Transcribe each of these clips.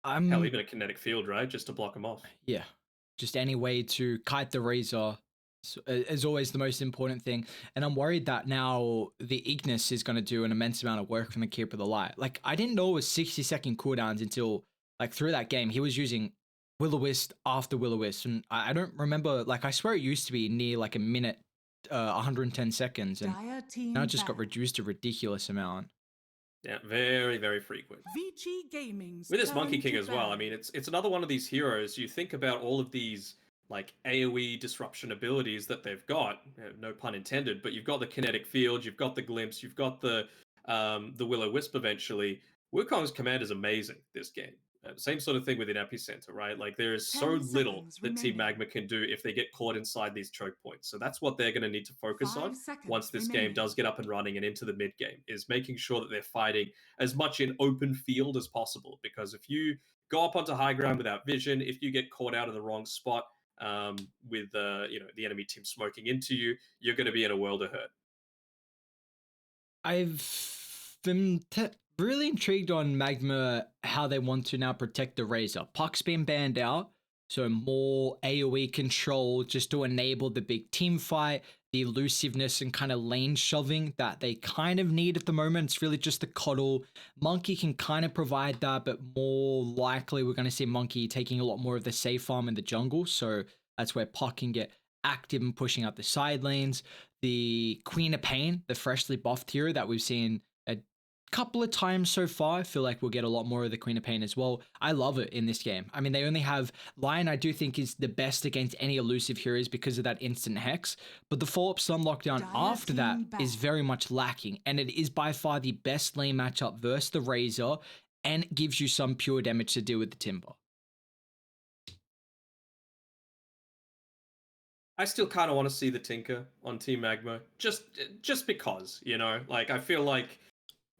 Hell, I'm even a kinetic field, right? Just to block them off. yeah, just any way to kite the razor is always the most important thing. And I'm worried that now the Ignis is going to do an immense amount of work from the Keeper of the Light. Like, I didn't know it was 60-second cooldowns until, like, through that game, he was using Will-O-Wisp after Will-O-Wisp. And I don't remember, like, I swear it used to be near, like, a minute, 110 seconds. And Dire now team it just got ban. reduced a ridiculous amount. Yeah, very, very frequent. Vici Gaming's With this Monkey turn King to as well, I ban. mean, it's another one of these heroes. You think about all of these like AoE disruption abilities that they've got, no pun intended, but you've got the kinetic field, you've got the glimpse, you've got the Will-O-Wisp eventually. Wukong's command is amazing this game. Same sort of thing with an epicenter, right? Like there is so 10 little seconds that Team remaining. Magma can do if they get caught inside these choke points. So that's what they're going to need to focus 5 on once seconds this remaining. game does get up and running and into the mid game, is making sure that they're fighting as much in open field as possible. Because if you go up onto high ground without vision, if you get caught out in the wrong spot with the enemy team smoking into you, you're going to be in a world of hurt. I've been really intrigued on MagMa, how they want to now protect the Razor. Puck's been banned out, so more AoE control just to enable the big team fight, the elusiveness and kind of lane shoving that they kind of need at the moment. It's really just the coddle. Monkey can kind of provide that, but more likely we're going to see Monkey taking a lot more of the safe farm in the jungle, so that's where Puck can get active and pushing out the side lanes. The Queen of Pain, the freshly buffed hero that we've seen a couple of times so far. I feel like we'll get a lot more of the Queen of Pain as well. I love it in this game. I mean, they only have Lion, I do think, is the best against any elusive heroes because of that instant hex. But the follow-up stun lockdown Dire after that team is ban. very much lacking. And it is by far the best lane matchup versus the Razor and gives you some pure damage to deal with the Timber. I still kind of want to see the Tinker on Team Magma, just because, like I feel like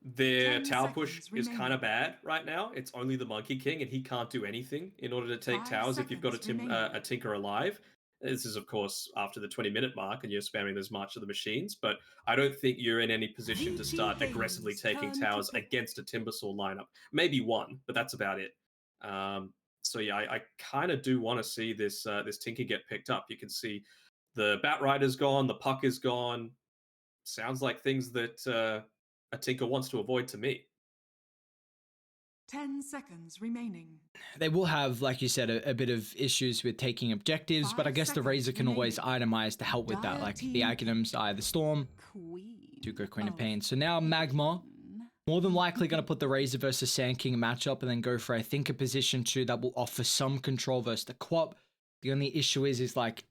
their 10 tower push seconds is kind remaining. of bad right now. It's only the Monkey King, and he can't do anything in order to take 5 towers if you've got seconds remaining. a Tinker alive. This is, of course, after the 20-minute mark, and you're spamming this March of the Machines. But I don't think you're in any position to Vici start aggressively Gaming's taking turn to towers pick. against a Timbersaw lineup. Maybe one, but that's about it. So yeah, I kind of do want to see this Tinker get picked up. You can see the Bat Rider's gone, the Puck is gone. Sounds like things that a Tinker wants to avoid to me. 10 seconds remaining. They will have, like you said, a bit of issues with taking objectives, but I 5 guess the seconds Razor can always remaining. itemize to help with that, Dire like the team items, Eye of the Storm, Queen to go Queen of of Pain. So now Magma, Pain. more than likely going to put the Razor versus Sand King matchup and then go for, I think, a position 2 that will offer some control versus the Quap. The only issue is like,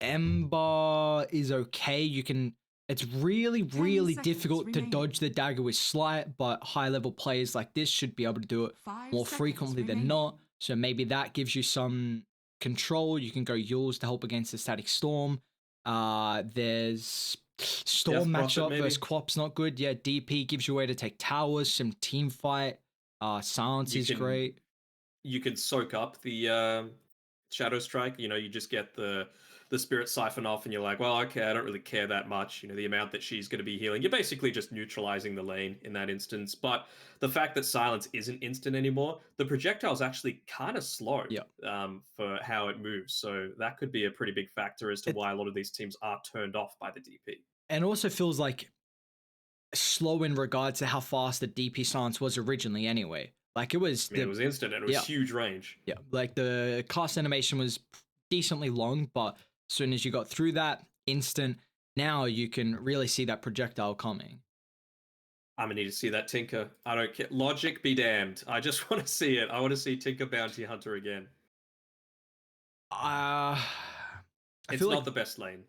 Ember is okay. You can, it's really, 10 really seconds difficult to remaining. dodge the dagger with Slight, but high level players like this should be able to do it 5 more seconds frequently than remaining. not. So maybe that gives you some control. You can go Yules to help against the Static Storm. There's Storm Death Prophet, matchup maybe? versus Quap's not good. Yeah, DP gives you a way to take towers, some team fight. Silence You is can great. you can soak up the Shadow Strike. You just get the Spirit Siphon off, and you're like, well, okay, I don't really care that much. The amount that she's going to be healing, you're basically just neutralizing the lane in that instance. But the fact that Silence isn't instant anymore, the projectile's actually kind of slow Yeah. for how it moves. So that could be a pretty big factor as to It, why a lot of these teams are turned off by the DP. and also feels like slow in regards to how fast the DP silence was originally anyway. Like it was I mean, it was instant and it was huge range. Yeah, like the cast animation was decently long, but as soon as you got through that instant, now you can really see that projectile coming. I'm gonna need to see that Tinker. I don't care. Logic be damned. I just want to see it. I want to see Tinker Bounty Hunter again. I It's feel not like the best lane.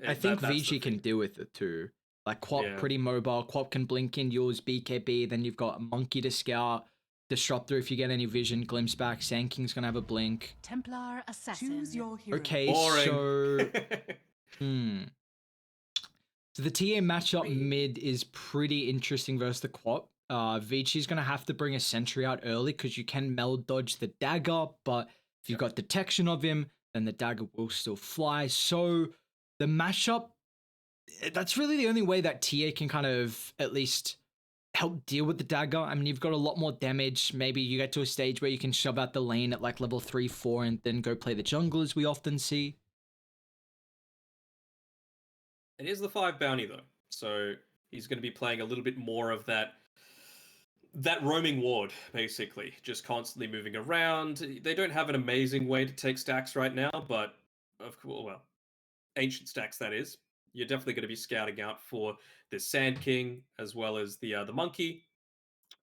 I think That's the Vici can thing. deal with it too. Like Quap Yeah. pretty mobile. Quap can blink in yours, BKB. Then you've got Monkey to scout. Disruptor if you get any vision. Glimpse back. Sand King's gonna have a blink. Templar Assassin. Choose your hero. Okay, Boring. so So the TA matchup Three. mid is pretty interesting versus the Quap. Vici's going to have to bring a sentry out early because you can meld dodge the dagger, but if you've got detection of him, then the dagger will still fly. So the matchup, that's really the only way that TA can kind of at least help deal with the dagger. I mean, you've got a lot more damage. Maybe you get to a stage where you can shove out the lane at like level 3, 4, and then go play the jungle, as we often see. It is the 5 bounty though, so he's going to be playing a little bit more of that roaming ward, basically, just constantly moving around. They don't have an amazing way to take stacks right now, but of course, well, ancient stacks that is. You're definitely going to be scouting out for the Sand King as well as the Monkey.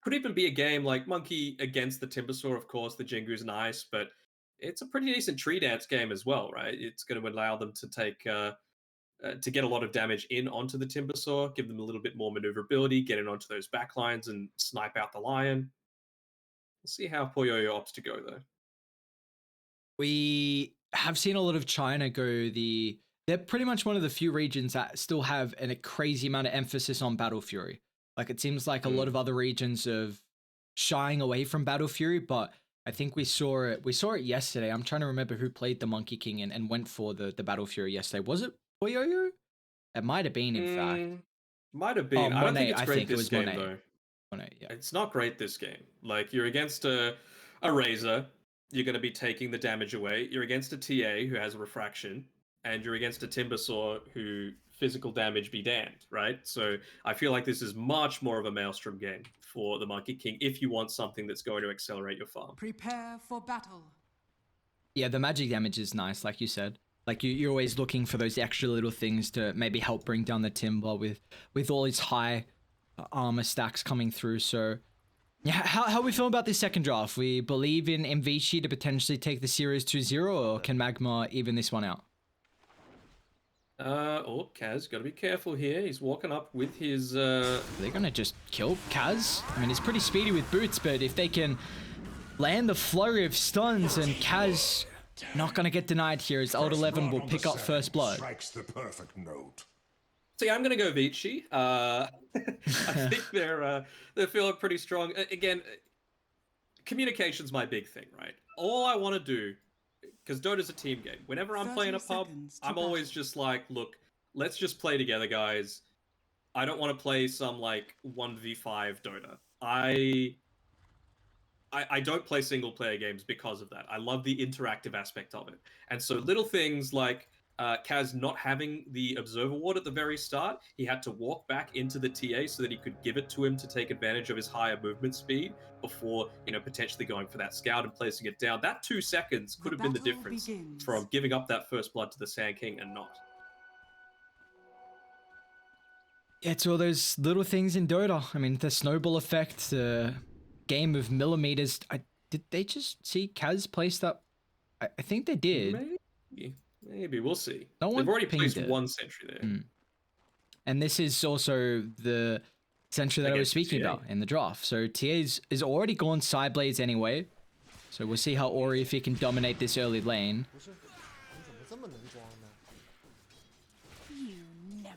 Could even be a game like Monkey against the Timbersaw, of course. The Jingu's nice, but it's a pretty decent tree dance game as well, right? It's going to allow them to take to get a lot of damage in onto the Timbersaw, give them a little bit more maneuverability, get in onto those backlines and snipe out the Lion. We'll see how Poyoyo opts to go, though. We have seen a lot of China go they're pretty much one of the few regions that still have a crazy amount of emphasis on Battle Fury. Like, it seems like a lot of other regions of shying away from Battle Fury, but I think we saw it yesterday. I'm trying to remember who played the Monkey King and went for the Battle Fury yesterday. Was it Poyoyo? It might have been, in fact. Might have been. I don't think it's great this game, Monet. though. Monet, yeah. It's not great this game. Like, you're against a Razor, you're going to be taking the damage away. You're against a TA who has refraction, and you're against a Timbersaw who physical damage be damned, right? So I feel like this is much more of a Maelstrom game for the Monkey King if you want something that's going to accelerate your farm. Prepare for battle. Yeah, the magic damage is nice, like you said. Like, you're always looking for those extra little things to maybe help bring down the Timber with all his high armor stacks coming through. So, yeah, how we feel about this second draft? We believe in Vici to potentially take the series 2-0, or can MagMa even this one out? Kaz, gotta be careful here. He's walking up with his, They're gonna just kill Kaz. I mean, he's pretty speedy with boots, but if they can land the flurry of stuns, and Kaz not gonna get denied here, as Old 11 will pick up first blood. Strikes the perfect note. See, I'm gonna go Vici. I think they're feeling pretty strong. Again, communication's my big thing, right? All I want to do, because Dota's a team game. Whenever I'm playing a pub, I'm always just like, look, let's just play together, guys. I don't want to play some like 1v5 Dota. I don't play single player games because of that. I love the interactive aspect of it. And so little things like Kaz not having the observer ward at the very start, he had to walk back into the TA so that he could give it to him to take advantage of his higher movement speed before, potentially going for that scout and placing it down. That 2 seconds could have been the difference from giving up that first blood to the Sand King and not. Yeah, it's all those little things in Dota. I mean, the snowball effect, the game of millimeters. Did they just see Kaz placed up? I think they did. Maybe. We'll see. They've already placed one sentry there. And this is also the sentry that I was speaking about in the draft. So TA is already gone Sideblades anyway. So we'll see how Ori, if he can dominate this early lane. You never.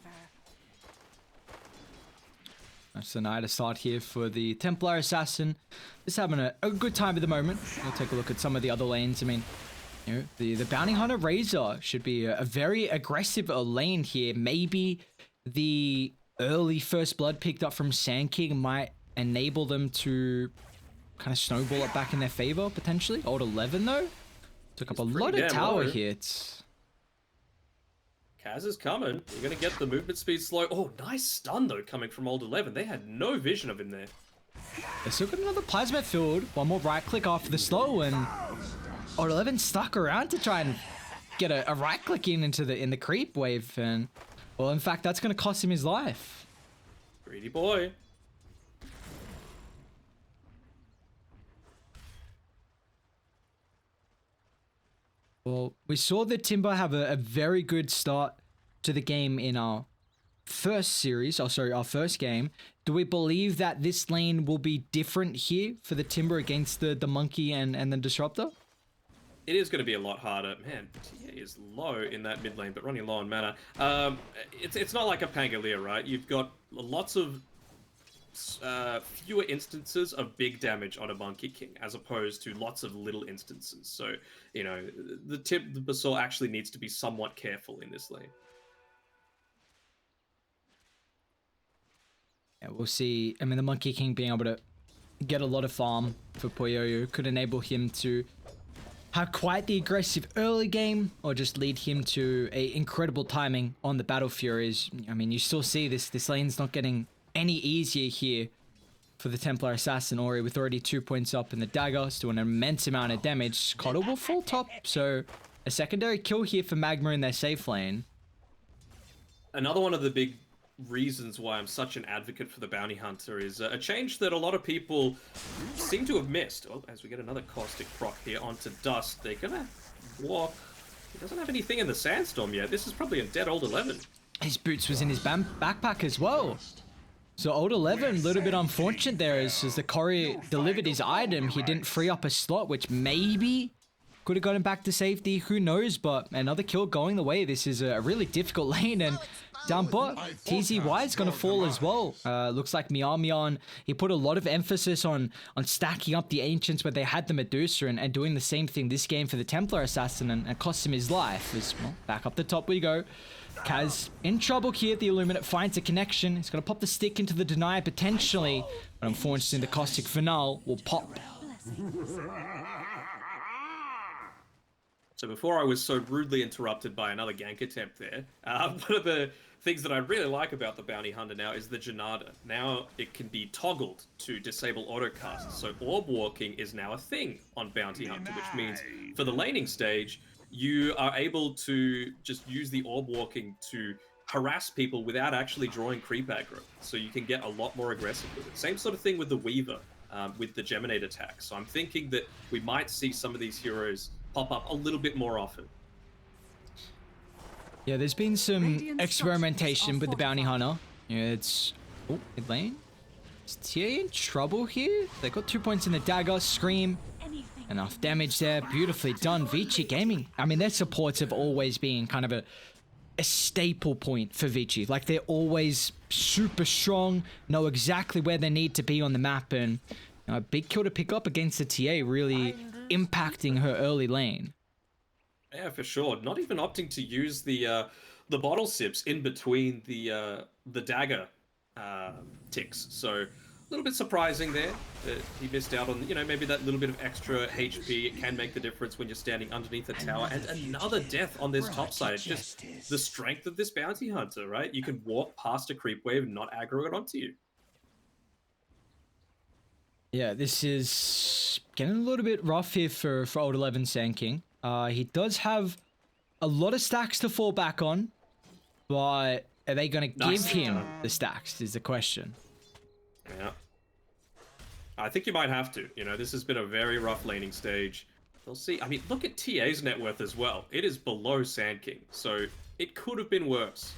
That's the night start here for the Templar Assassin. Just having a good time at the moment. We'll take a look at some of the other lanes. I mean, the Bounty Hunter Razor should be a very aggressive lane here. Maybe the early first blood picked up from Sand King might enable them to kind of snowball it back in their favor, potentially. Old 11, though. Took up a lot of tower hits. Kaz is coming. You're going to get the movement speed slow. Oh, nice stun, though, coming from Old 11. They had no vision of him there. They still got another plasma field. One more right click after the slow, and Old 11 stuck around to try and get a right click into the creep wave, and well, in fact, that's going to cost him his life. Greedy boy. Well, we saw the Timber have a very good start to the game in our first series, our first game. Do we believe that this lane will be different here for the Timber against the Monkey and the Disruptor? It is going to be a lot harder. Man, TA is low in that mid lane, but running low on mana. It's not like a Pangolier, right? You've got lots of fewer instances of big damage on a Monkey King, as opposed to lots of little instances. So, the Timbersaw actually needs to be somewhat careful in this lane. Yeah, we'll see. I mean, the Monkey King being able to get a lot of farm for Poyoyo could enable him to have quite the aggressive early game, or just lead him to a incredible timing on the Battle Furies. I mean, you still see this lane's not getting any easier here for the Templar Assassin Ori, with already 2 points up, and the dagger is doing an immense amount of damage. Coddle will fall top, so a secondary kill here for MagMa in their safe lane. Another one of the big reasons why I'm such an advocate for the Bounty Hunter is a change that a lot of people seem to have missed. Oh, as we get another caustic proc here onto Dust, they're gonna walk. He doesn't have anything in the Sandstorm yet. This is probably a dead old 11. His boots was in his backpack as well. So old 11, a little bit unfortunate there, as the courier delivered his item. He didn't free up a slot, which maybe could have gotten back to safety. Who knows? But another kill going the way. This is a really difficult lane, and down bot, TZY is going to fall as well. Looks like Mian, he put a lot of emphasis on stacking up the Ancients where they had the Medusa, and doing the same thing this game for the Templar Assassin, and cost him his life. As well, back up the top we go. Kaz in trouble here. The Illuminate finds a connection. He's going to pop the stick into the Denier potentially, but unfortunately the Caustic Finale will pop. So before I was so rudely interrupted by another gank attempt there, one of the things that I really like about the Bounty Hunter now is the Janada. Now it can be toggled to disable autocast, so orb walking is now a thing on Bounty Hunter, which means for the laning stage, you are able to just use the orb walking to harass people without actually drawing creep aggro, so you can get a lot more aggressive with it. Same sort of thing with the Weaver, with the Geminate attack. So I'm thinking that we might see some of these heroes pop up a little bit more often. Yeah, there's been some experimentation with the Bounty Hunter. Yeah, it's... Oh, mid lane. Is TA in trouble here? They got 2 points in the dagger. Scream. Enough damage there. Beautifully done. Vici Gaming. I mean, their supports have always been kind of a staple point for Vici. Like, they're always super strong, know exactly where they need to be on the map, and a big kill to pick up against the TA, really impacting her early lane. Yeah, for sure. Not even opting to use the bottle sips in between the dagger ticks. So a little bit surprising there that he missed out on, you know, maybe that little bit of extra HP. It can make the difference when you're standing underneath a tower. And another death on this top side. It's just the strength of this Bounty Hunter, right? You can walk past a creep wave and not aggro it onto you. Yeah, this is getting a little bit rough here for Old 11 Sand King. He does have a lot of stacks to fall back on, but are they going to give him the stacks is the question. Yeah. I think you might have to. You know, this has been a very rough laning stage. We'll see. I mean, look at TA's net worth as well. It is below Sand King, so it could have been worse.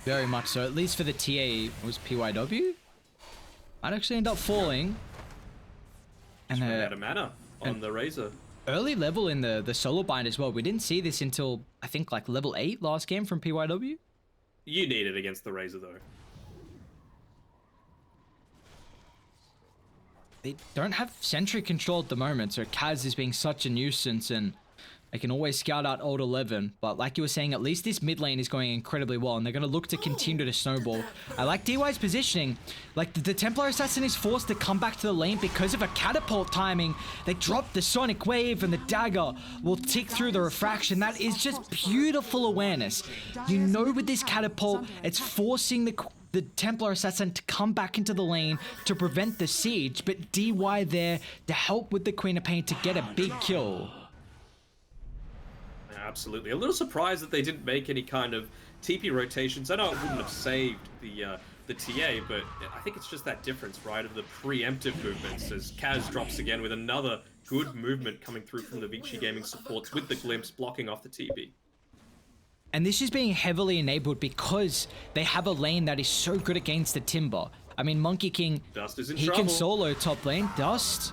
Very much so. At least for the TA, was PYW? Might actually end up falling. And out of mana on the Razor. Early level in the solo bind as well. We didn't see this until, I think, like level 8 last game from PYW. You need it against the Razor, though. They don't have sentry control at the moment, so Kaz is being such a nuisance, and they can always scout out Old 11. But like you were saying, at least this mid lane is going incredibly well, and they're going to look to continue to snowball. I like DY's positioning. Like, the Templar Assassin is forced to come back to the lane because of a catapult timing. They drop the Sonic Wave, and the dagger will tick through the refraction. That is just beautiful awareness. You know, with this catapult, it's forcing the Templar Assassin to come back into the lane to prevent the siege, but DY there to help with the Queen of Pain to get a big kill. Absolutely. A little surprised that they didn't make any kind of TP rotations. I know it wouldn't have saved the TA, but I think it's just that difference, right, of the preemptive movements as Kaz drops again with another good movement coming through from the Vici Gaming supports with the glimpse blocking off the TP. And this is being heavily enabled because they have a lane that is so good against the Timber. I mean, Monkey King, Dust is in he trouble. can solo top lane. Dust.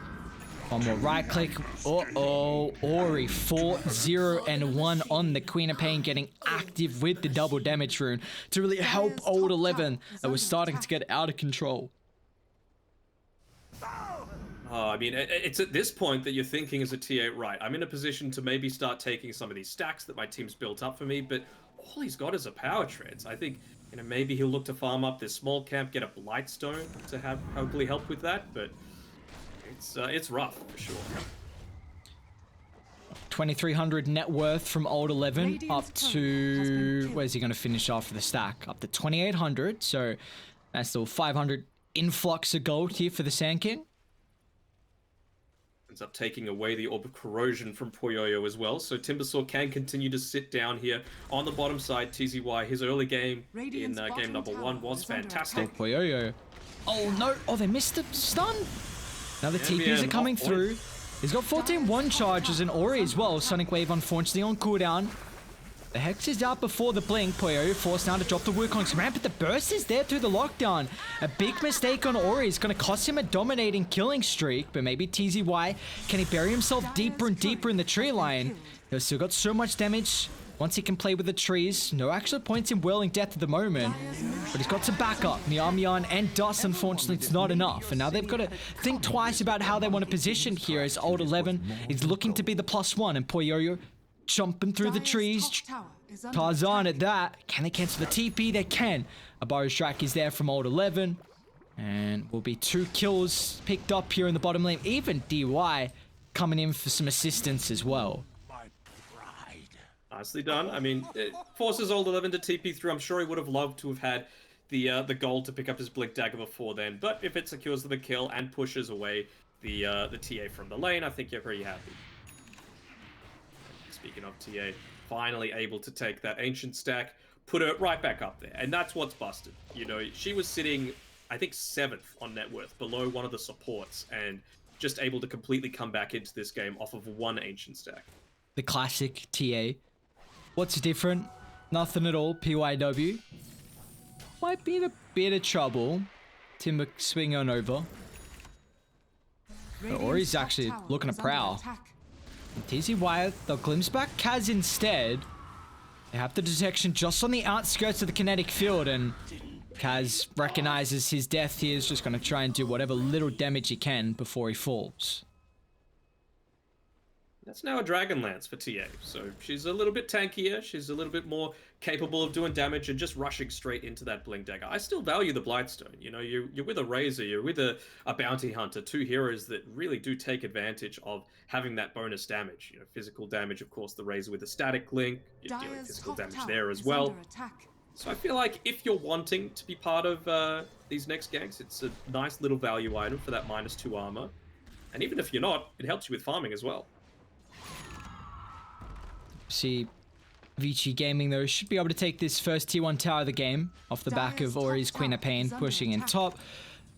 One more right click. Uh-oh. Ori 4-0-1 on the Queen of Pain, getting active with the double damage rune to really help Old 11 that was starting to get out of control. I mean, it's at this point that you're thinking as a TA, right, I'm in a position to maybe start taking some of these stacks that my team's built up for me, but all he's got is a power trance. I think You know, maybe he'll look to farm up this small camp, get a Blightstone to have hopefully help with that, but it's rough for sure. 2,300 net worth from old 11 Radiant's up turret has to been killed. where's he going to finish off for the stack? Up to 2,800. So that's still 500 influx of gold here for the Sand King. Ends up taking away the Orb of Corrosion from Poyoyo as well, so Timbersaw can continue to sit down here on the bottom side. TZY, his early game Radiant's in game bottom number tower 1 was is under fantastic. attack. Poyoyo. Oh no! Oh, they missed the stun. Now the TPs are Ambien coming off point. through. He's got 14 one charges and Ori as well. Sonic Wave unfortunately on cooldown. The Hex is out before the blink. Poyoyo forced now to drop the Wukong's ramp, but the burst is there through the lockdown. A big mistake on Ori is going to cost him a dominating killing streak, but maybe TZY, can he bury himself deeper and deeper in the tree line? He's still got so much damage. Once he can play with the trees, no actual points in Whirling Death at the moment, but he's got some backup. Miamian and Dust, unfortunately, it's not enough. And now they've got to think twice about how they want to position here as Old 11 is looking to be the +1, and Poyoyo jumping through the Dire's trees. top tower is under Tarzan attack. at that. Can they cancel the TP? They can. A Burrow Strike is there from Old 11. And will be 2 kills picked up here in the bottom lane. Even DY coming in for some assistance as well. Nicely done. I mean, it forces Old 11 to TP through. I'm sure he would have loved to have had the gold to pick up his Blink Dagger before then, but if it secures the kill and pushes away the TA from the lane, I think you're pretty happy. Speaking of TA, finally able to take that Ancient stack, put her right back up there, and that's what's busted. You know, she was sitting, I think, 7th on net worth, below one of the supports, and just able to completely come back into this game off of 1 Ancient stack. The classic TA. What's different? Nothing at all. PYW. Might be in a bit of trouble. Timber swing on over. Radiant's Ori's top actually tower looking to is under prowl. attack. TZY, they'll glimpse back Kaz instead. They have the detection just on the outskirts of the kinetic field, and Kaz recognizes his death. He is just going to try and do whatever little damage he can before he falls. That's now a Dragonlance for TA, so she's a little bit tankier, she's a little bit more capable of doing damage and just rushing straight into that Blink Dagger. I still value the Blightstone. You know, you're with a Razor, you're with a Bounty Hunter, 2 heroes that really do take advantage of having that bonus damage. You know, physical damage, of course, the Razor with a static link, you're dealing Dire's physical top damage tower there as is well. under attack. So I feel like if you're wanting to be part of these next ganks, it's a nice little value item for that -2 armor. And even if you're not, it helps you with farming as well. See, Vici Gaming, though, should be able to take this first T1 tower of the game off the back Dire's of Ori's top Queen of tower Pain is under pushing in attack. top.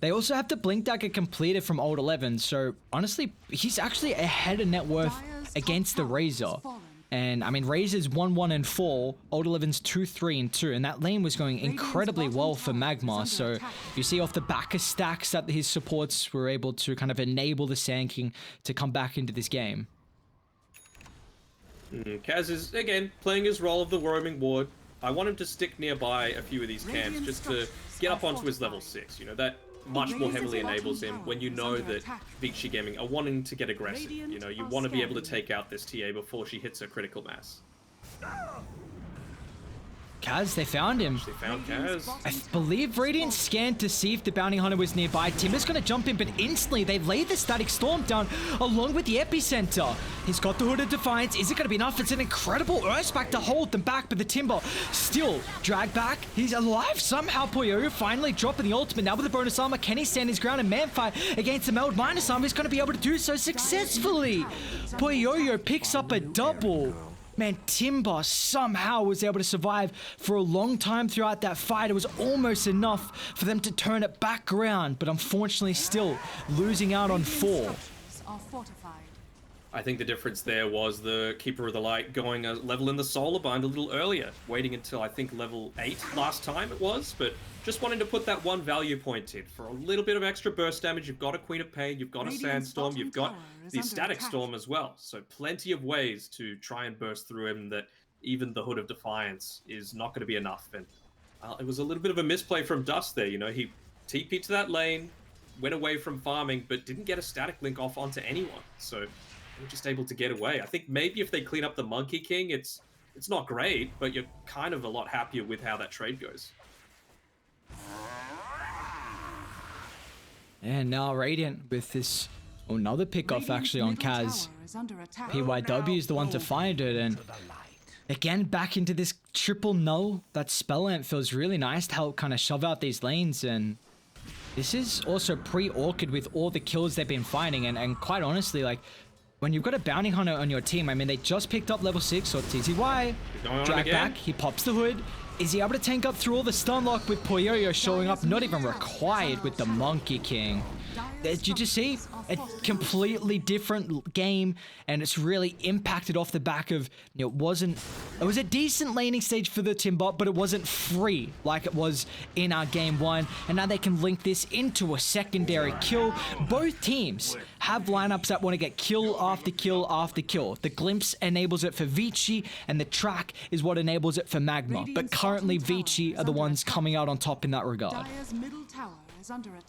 They also have the Blink Dagger completed from Old 11, so honestly, he's actually ahead of net worth Dire's top against the tower Razor. has fallen. And I mean, Razor's 1-1 and 4, Old 11's 2-3 and 2, and that lane was going incredibly bottom well for tower is MagMa. under So attack. you see off the back of stacks that his supports were able to kind of enable the Sand King to come back into this game. Kaz is, again, playing his role of the roaming ward. I want him to stick nearby a few of these camps Radiant just to structures get are up onto his level fortified. 6. You know, that much more Radiant's heavily bottom enables him tower when you is know under that attack. Vici Gaming are wanting to get aggressive. You Radiant know, you are want to be able to scanning. take out this TA before she hits her critical mass. Kaz, they found him. They found Radiant's Kaz. bottom I tower believe is Radiant fallen. scanned to see if the Bounty Hunter was nearby. Timber's going to jump in, but instantly they lay the Static Storm down along with the Epicenter. He's got the Hood of Defiance. Is it going to be enough? It's an incredible Earthspack to hold them back, but the Timber still dragged back. He's alive somehow. Poyoyo finally dropping the ultimate. Now with the bonus armor, can he stand his ground and manfight against the Meld minus armor? He's going to be able to do so successfully. Poyoyo picks up a double. Man, Timber somehow was able to survive for a long time throughout that fight. It was almost enough for them to turn it back around, but unfortunately still losing out on 4. Structures are fortified. I think the difference there was the Keeper of the Light going a level in the Solar Bind a little earlier, waiting until I think level 8 last time it was, but just wanting to put that one value point in for a little bit of extra burst damage. You've got a Queen of Pain, you've got a Radiant's Sandstorm, bottom you've got tower is the under Static attack. Storm as well, so plenty of ways to try and burst through him that even the Hood of Defiance is not going to be enough. And it was a little bit of a misplay from Dust there. You know, he TP'd to that lane, went away from farming, but didn't get a static link off onto anyone. So they were just able to get away. I think maybe if they clean up the Monkey King, it's not great, but you're kind of a lot happier with how that trade goes. And now Radiant with this another pickoff actually on Kaz. PYW is the one to find it, and again back into this triple null. That spell amp feels really nice to help kind of shove out these lanes, and this is also pre-Orchid with all the kills they've been finding, and quite honestly, like, when you've got a bounty hunter on your team, I mean, they just picked up level 6, so TZY, drag back, he pops the hood. Is he able to tank up through all the stun lock with Poyoyo showing up? Not even required with the Monkey King. Did you just see? A completely different game, and it's really impacted off the back of, you know, it was a decent laning stage for the Timbot, but it wasn't free like it was in our game 1, and now they can link this into a secondary kill. Both teams have lineups that want to get kill after kill after kill. The glimpse enables it for Vici, and the track is what enables it for MagMa, but currently Vici are the ones coming out on top in that regard.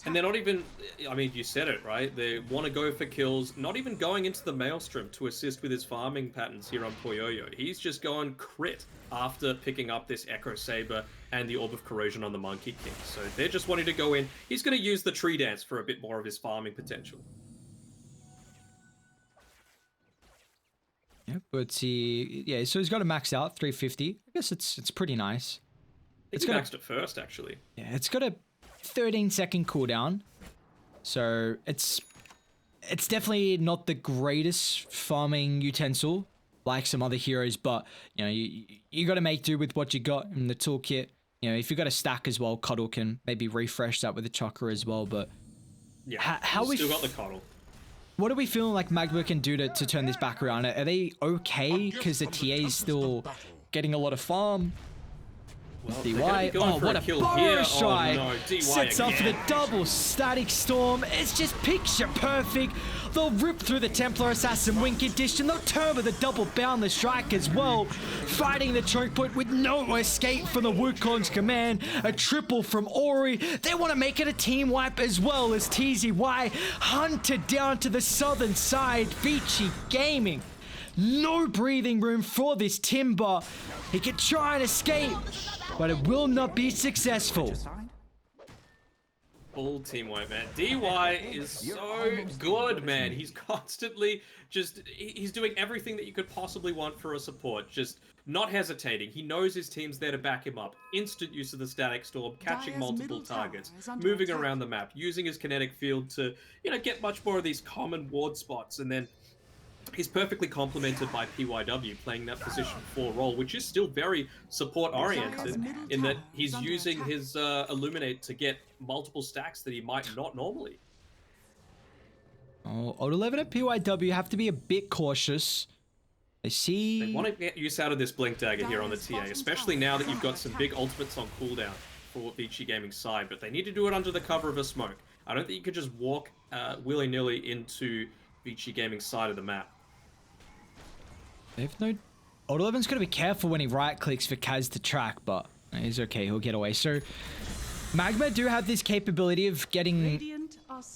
And they're not even, I mean, you said it, right? They want to go for kills, not even going into the Maelstrom to assist with his farming patterns here on Poyoyo. He's just going crit after picking up this Echo Saber and the Orb of Corrosion on the Monkey King. So they're just wanting to go in. He's going to use the Tree Dance for a bit more of his farming potential. Yeah, but so he's got to max out 350. I guess it's pretty nice. It's maxed it first, actually. Yeah, it's got a 13-second cooldown, so it's definitely not the greatest farming utensil like some other heroes, but you know, you got to make do with what you got in the toolkit. You know, if you got a stack as well, Cuddle can maybe refresh that with a Chakra as well. But yeah, how we still got the Cuddle. What are we feeling like MagMa can do to turn this back around? Are they okay because the TA is still getting a lot of farm? Well, DY, oh, what a burrow strike! Oh, no. Sets up for the double static storm. It's just picture perfect. They'll rip through the Templar Assassin Wink Edition. They'll turn with a double boundless strike as well. Fighting the choke point with no escape from the Wukong's command. A triple from Ori. They want to make it a team wipe as well as TZY hunted down to the southern side. Vici Gaming. No breathing room for this Timber. He can try and escape, but it will not be successful. Full team wipe, man. DY is so good, man. He's constantly he's doing everything that you could possibly want for a support. Just not hesitating. He knows his team's there to back him up. Instant use of the static storm, catching multiple targets, moving around the map, using his kinetic field to, you know, get much more of these common ward spots, and then he's perfectly complemented by PYW playing that position 4 role, which is still very support-oriented in that he's using his Illuminate to get multiple stacks that he might not normally. Oh, Old 11 and PYW have to be a bit cautious. They want to get use out of this Blink Dagger here on the TA, especially now that you've got some big ultimates on cooldown for Vici Gaming's side, but they need to do it under the cover of a smoke. I don't think you could just walk willy-nilly into Vici Gaming's side of the map. They've no... Old 11's got to be careful when he right-clicks for Kaz to track, but he's okay, he'll get away. So, MagMa do have this capability of getting, you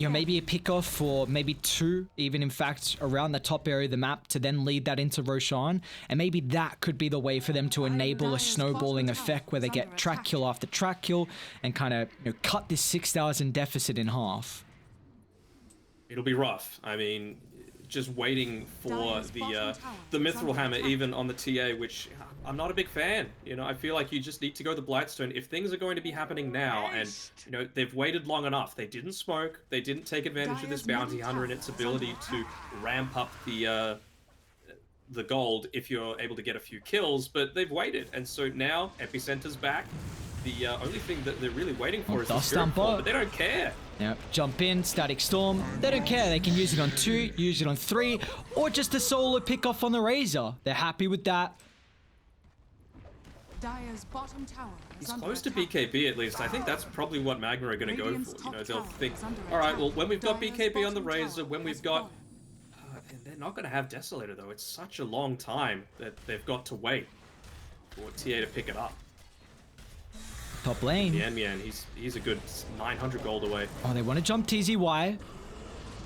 know, maybe a pick-off or maybe 2, even in fact, around the top area of the map to then lead that into Roshan. And maybe that could be the way for them to enable a snowballing effect where they get track kill after track kill and kind of, you know, cut this 6,000 deficit in half. It'll be rough. I mean, just waiting for the Mithril Hammer even on the TA, which I'm not a big fan. You know, I feel like you just need to go the Blightstone if things are going to be happening now, and you know they've waited long enough. They didn't smoke. They didn't take advantage of this bounty hunter and its ability to ramp up the gold if you're able to get a few kills. But they've waited, and so now Epicenter's back. The only thing that they're really waiting for is the Spirit Fall, but they don't care. Yep, jump in, Static Storm. They don't care. They can use it on 2, use it on 3, or just a solo pick off on the Razor. They're happy with that. Dire's bottom tower He's close to BKB at least. I think that's probably what MagMa are going to go for. You know, they'll think, all right, well, when we've got BKB on the Razor, when we've got... and they're not going to have Desolator, though. It's such a long time that they've got to wait for TA to pick it up. Top lane. Yeah, he's a good 900 gold away. Oh, they want to jump TZY.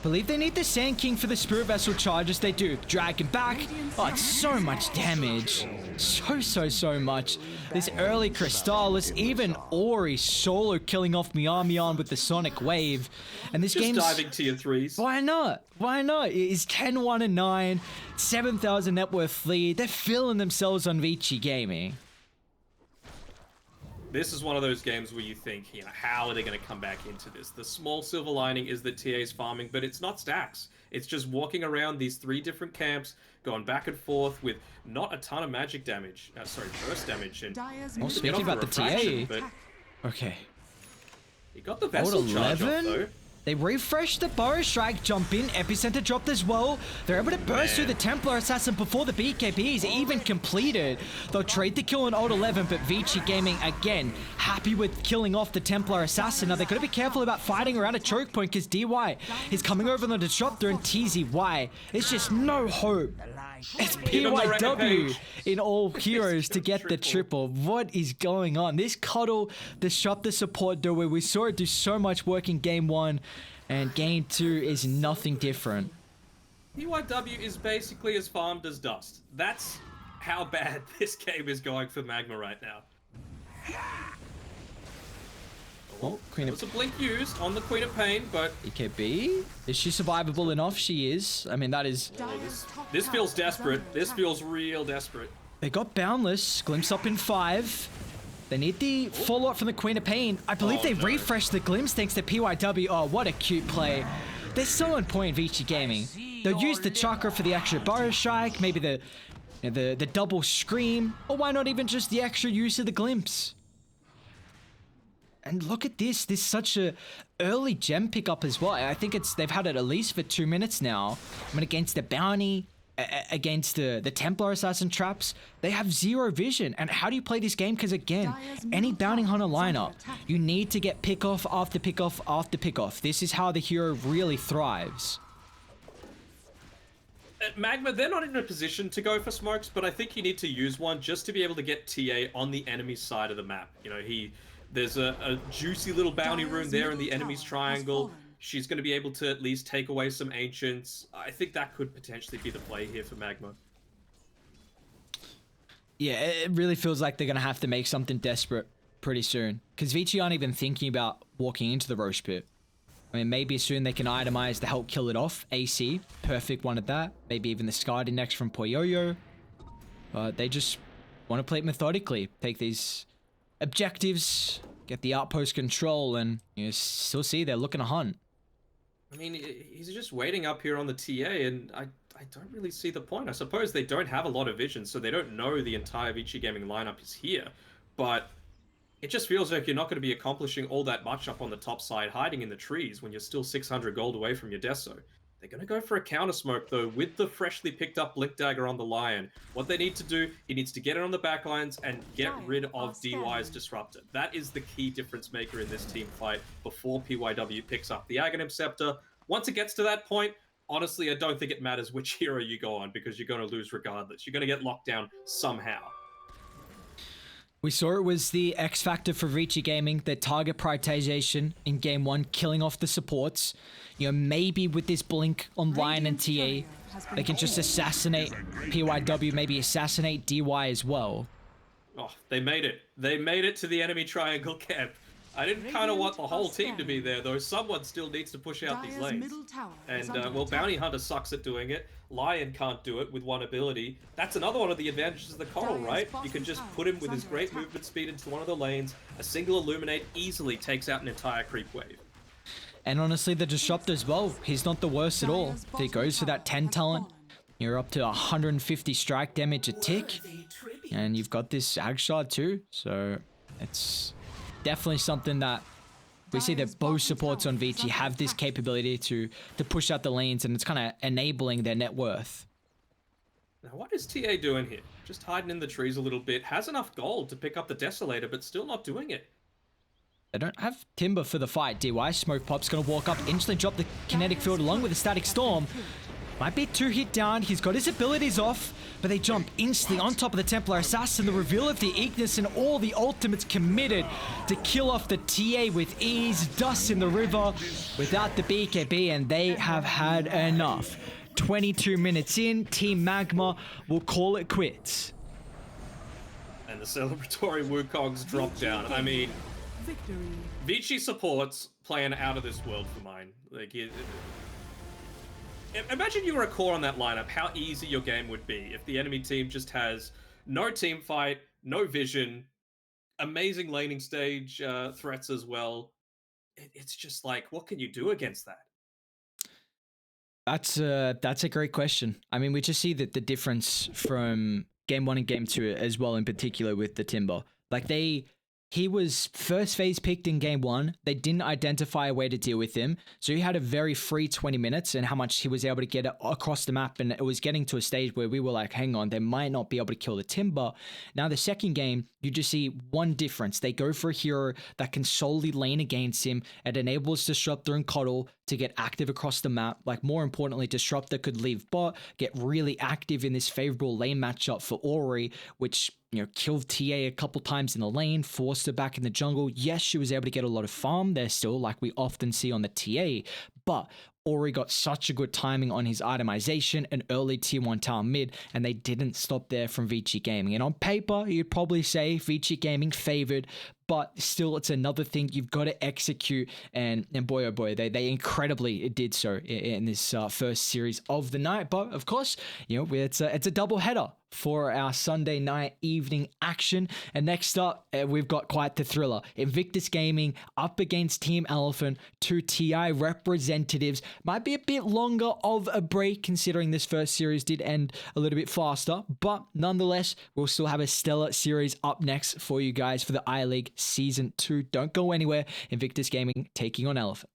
Believe they need the Sand King for the Spirit Vessel charges. They do. Dragon back. Oh, it's so much damage. So much. This early Crystallis, even Ori solo killing off Mian with the Sonic Wave. And this game's... Just diving tier 3s. Why not? Why not? It is 10-1-9, 7,000 net worth lead. They're feeling themselves on Vici Gaming. This is one of those games where you think, you know, how are they going to come back into this? The small silver lining is that TA's farming, but it's not stacks. It's just walking around these 3 different camps, going back and forth with not a ton of magic damage. Burst damage. And oh, speaking about the TA. But okay. You got the vessel charge off, though. They refresh the Burrow Strike, jump in, Epicenter dropped as well. They're able to burst through the Templar Assassin before the BKB is even completed. They'll trade the kill on Old 11, but Vici Gaming, again, happy with killing off the Templar Assassin. Now, they've got to be careful about fighting around a choke point because DY is coming over on the Disruptor and TZY. It's just no hope. It's PYW in all heroes to get the triple. What is going on? This Cuddle Disruptor support duo, we saw it do so much work in Game 1. And Game 2 is nothing different. PYW is basically as farmed as dust. That's how bad this game is going for MagMa right now. Oh, Queen of... It was a blink used on the Queen of Pain, but... EKB? Is she survivable enough? She is. I mean, that is... Oh, this feels desperate. This feels real desperate. They got Boundless. Glimpse up in 5. They need the follow-up from the Queen of Pain. I believe they refreshed the Glimpse thanks to PYW. Oh, what a cute play. They're so on point, Vici Gaming. They'll use the Chakra for the extra Burrow Strike, maybe the double Scream, or why not even just the extra use of the Glimpse? And look at this. This is such a early gem pickup as well. I think they've had it at least for 2 minutes now. I mean, against the Bounty, against the Templar Assassin traps, they have zero vision. And how do you play this game? Because again, any Bounty Hunter lineup, you need to get pickoff after pickoff after pickoff. This is how the hero really thrives. At MagMa, they're not in a position to go for smokes, but I think you need to use one just to be able to get TA on the enemy side of the map. You know, there's a juicy little bounty rune there in the enemy's triangle. She's going to be able to at least take away some Ancients. I think that could potentially be the play here for MagMa. Yeah, it really feels like they're going to have to make something desperate pretty soon. Because Vici aren't even thinking about walking into the Roche Pit. I mean, maybe soon they can itemize to help kill it off. AC, perfect one at that. Maybe even the Scarred next from Poyoyo. But they just want to play it methodically. Take these objectives, get the outpost control, and you still see they're looking to hunt. I mean, he's just waiting up here on the TA, and I don't really see the point. I suppose they don't have a lot of vision, so they don't know the entire Vici Gaming lineup is here. But it just feels like you're not going to be accomplishing all that much up on the top side, hiding in the trees when you're still 600 gold away from your Deso. They're going to go for a counter smoke, though, with the freshly picked up Blink Dagger on the Lion. What they need to do, he needs to get it on the backlines and get rid of DY's Disruptor. That is the key difference maker in this team fight before PYW picks up the Aghanim Scepter. Once it gets to that point, honestly, I don't think it matters which hero you go on, because you're going to lose regardless. You're going to get locked down somehow. We saw it was the X factor for Vici Gaming, their target prioritization in Game 1, killing off the supports. You know, maybe with this blink on Lion and TA, they can just assassinate PYW, maybe assassinate DY as well. Oh, they made it. They made it to the enemy triangle camp. I didn't kind of want the whole team to be there, though. Someone still needs to push out these lanes. And, well, Bounty Hunter sucks at doing it. Lion can't do it with one ability. That's another one of the advantages of the Coral, right? You can just put him with his great movement speed into one of the lanes. A single Illuminate easily takes out an entire creep wave. And honestly, the Disruptor as well. He's not the worst at all. If he goes for that 10 talent, you're up to 150 strike damage a tick. And you've got this Ag Shard too. So it's definitely something that we see that both supports on Vici have this capability to push out the lanes, and it's kind of enabling their net worth. Now, what is TA doing here? Just hiding in the trees a little bit. Has enough gold to pick up the Desolator, but still not doing it. They don't have Timber for the fight. DY Smoke Pop's going to walk up, instantly drop the Kinetic Field along with the Static Storm. Might be 2 hit down. He's got his abilities off, but they jump instantly on top of the Templar Assassin. The reveal of the Ignis and all the ultimates committed to kill off the TA with ease. Dust in the river without the BKB, and they have had enough. 22 minutes in, Team MagMa will call it quits. And the celebratory Wukongs drop down. I mean, Victory. Vici supports playing out of this world for mine. Like, imagine you were a core on that lineup, how easy your game would be if the enemy team just has no team fight, no vision, amazing laning stage threats as well. It's just like, what can you do against that? That's a great question. I mean, we just see that the difference from game 1 and game 2 as well, in particular with the Timber. Like he was first phase picked in game 1. They didn't identify a way to deal with him. So he had a very free 20 minutes and how much he was able to get across the map. And it was getting to a stage where we were like, hang on, they might not be able to kill the Timber. Now the second game, you just see one difference. They go for a hero that can solely lane against him. It enables Disruptor and Coddle to get active across the map. Like, more importantly, Disruptor could leave bot, get really active in this favorable lane matchup for Ori, which, you know, killed TA a couple times in the lane, forced her back in the jungle. Yes, she was able to get a lot of farm there still, like we often see on the TA, but Ori got such a good timing on his itemization and early tier 1 tower mid, and they didn't stop there from Vici Gaming. And on paper, you'd probably say Vici Gaming favored, but still, it's another thing you've got to execute. And boy, oh boy, they incredibly did so in this first series of the night. But of course, you know, it's a double header for our Sunday night evening action. And next up, we've got quite the thriller. Invictus Gaming up against Team Elephant, 2 TI representatives. Might be a bit longer of a break considering this first series did end a little bit faster, but nonetheless, we'll still have a stellar series up next for you guys for the I-League Season 2. Don't go anywhere. Invictus Gaming taking on Elephant.